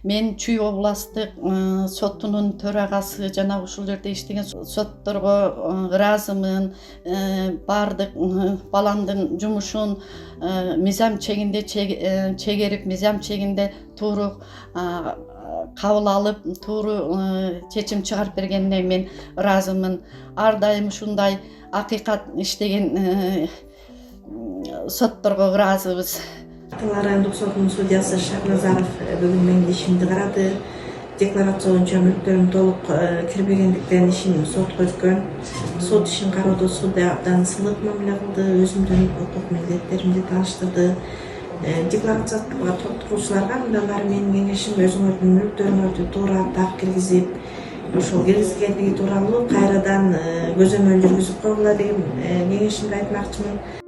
Мен Чүй областык сотунун төрагасы жана ушул жерде иштеген сотторго ыраазымын. Баардык баламдын жумушун мыйзам чегинде чегерип, мыйзам чегинде туура кабыл алып, туура чечим чыгарып бергенине мен ыраазымын. Ар дайым ушундай акыйкат иштеген сотторго ыраазыбыз. Райондук сотунун судьясы Шахназаров бүгүн менин ишимди карады. Декларация боюнча мүлктөрүм толук кирбегендиктен ишин сотко өткөн. Сот ишин кароодо судья абдан сылык мамиле кылды, өзүмдүн укук милдеттеримди тааныштырды. Декларацияга толтуруучуларга мындан баары менин кеңешим өзүңөрдүн мүлктөрүңөрдү туура так киргизип, ушул киргизгендиги тууралуу кайрадан көзөмөл жүргүзүп койгула деген кеңешимди айтмакчымын.